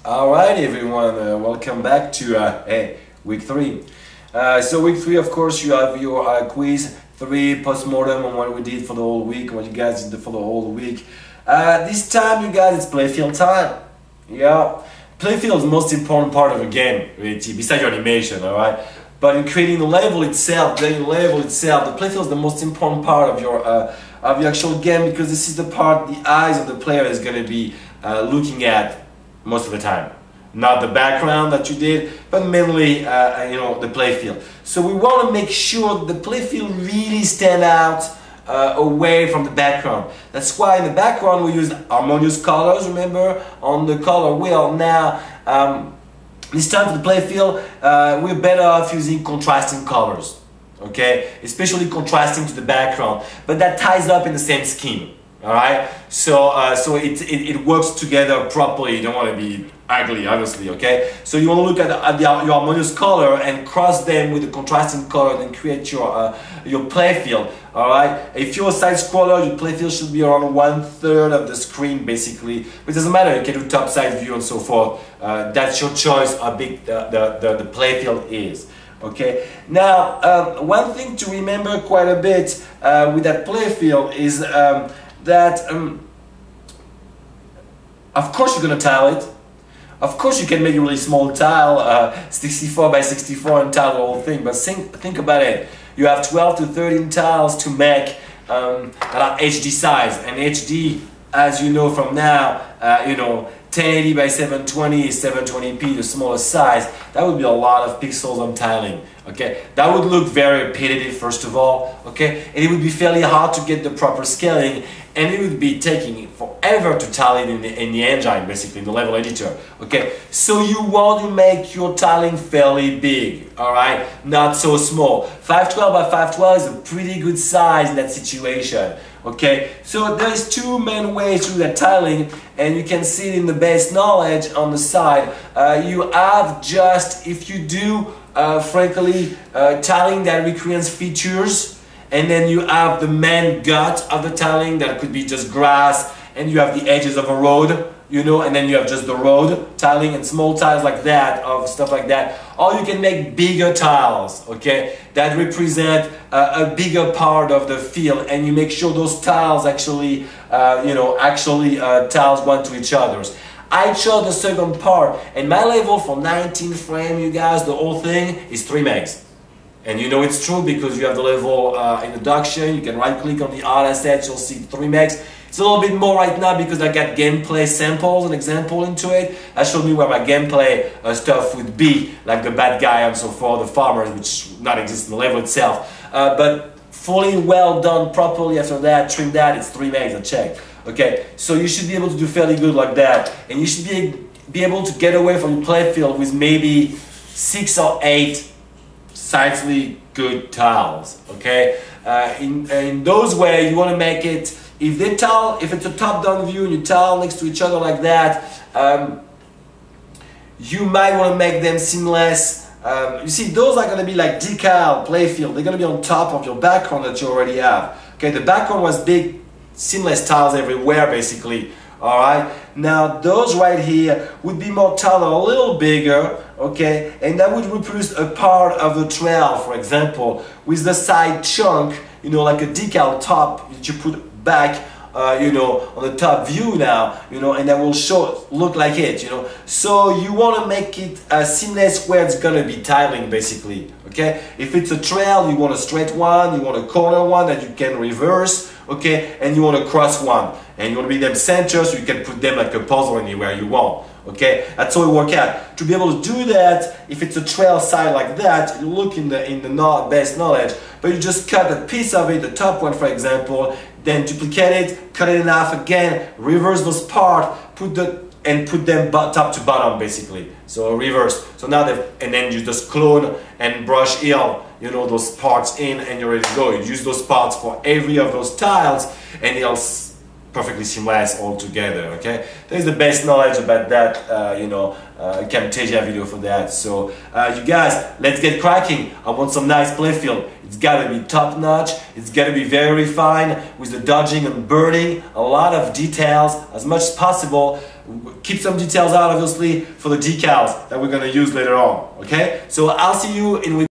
Alright everyone, welcome back to week 3. So week 3, of course, you have your quiz 3 post-mortem on what we did for the whole week, what you guys did for the whole week. This time, you guys, it's playfield time. Yeah, playfield is the most important part of a game, really, besides your animation, alright? But in creating the level itself, the playfield is the most important part of your actual game, because this is the part the eyes of the player is going to be looking at most of the time. Not the background that you did, but mainly the playfield. So we want to make sure the playfield really stand out away from the background. That's why in the background we use harmonious colors, remember, on the color wheel. Now, this time for the playfield, we're better off using contrasting colors, okay? Especially contrasting to the background, but that ties up in the same scheme. Alright, so it works together properly. You don't want to be ugly, obviously, okay? So you want to look at your harmonious color and cross them with the contrasting color and create your playfield. Alright, if you're a side scroller, your playfield should be around 1/3 of the screen, basically. But it doesn't matter, you can do top side view and so forth. That's your choice how big the playfield is. Okay, now one thing to remember quite a bit with that playfield is that of course you're gonna tile it. Of course you can make a really small tile, 64 by 64, and tile the whole thing. But think about it. You have 12 to 13 tiles to make that are HD size, and HD, as you know from now, 1080 by 720 is 720p, the smallest size. That would be a lot of pixels on tiling. Okay, that would look very repetitive, first of all. Okay, and it would be fairly hard to get the proper scaling, and it would be taking forever to tile it in the engine, basically in the level editor. Okay, so you want to make your tiling fairly big. All right, not so small. 512 by 512 is a pretty good size in that situation. Okay, so there's two main ways to do that tiling, and you can see it in the base knowledge on the side. You have just, if you do frankly tiling that recreates features, and then you have the main gut of the tiling that could be just grass, and you have the edges of a road, and then you have just the road tiling and small tiles like that, of stuff like that. Or you can make bigger tiles, okay, that represent a bigger part of the field, and you make sure those tiles actually, tiles one to each other's. I chose the second part, and my level for 19 frame, you guys, the whole thing is 3 megs. And you know it's true because you have the level introduction. You can right click on the art assets, you'll see 3 megs. It's a little bit more right now because I got gameplay samples and example into it. That showed me where my gameplay stuff would be, like the bad guy and so forth, the farmers, which not exist in the level itself. But fully well done properly after that, trim that, it's 3 megs, I checked. Okay, so you should be able to do fairly good like that, and you should be able to get away from the playfield with maybe 6 or 8 slightly good tiles. Okay, in those ways you want to make it. If it's a top-down view and you tile next to each other like that, you might want to make them seamless. You see, those are going to be like decal playfield. They're going to be on top of your background that you already have. Okay, the background was big, seamless tiles everywhere, basically. All right. Now those right here would be more tiled a little bigger, okay, and that would reproduce a part of the trail, for example, with the side chunk, like a decal top that you put back, on the top view now, and that will look like it, So you want to make it seamless where it's gonna be tiling, basically. Okay, if it's a trail, you want a straight one, you want a corner one that you can reverse, okay, and you want a cross one, and you want to be them center so you can put them like a puzzle anywhere you want. Okay, that's how it works out. To be able to do that, if it's a trail side like that, you look in the base knowledge, but you just cut a piece of it, the top one for example, then duplicate it, cut it in half again, reverse those parts, put them top to bottom, basically. So reverse. So now and then you just clone and brush heal, those parts in, and you're ready to go. You use those parts for every of those tiles, and it'll perfectly seamless all together. Okay, there's the best knowledge about that, Camtasia video for that. So you guys, let's get cracking. I want some nice playfield. It's got to be top notch. It's got to be very refined with the dodging and burning, a lot of details as much as possible. keep some details out, obviously, for the decals that we're gonna use later on. Okay, so I'll see you in week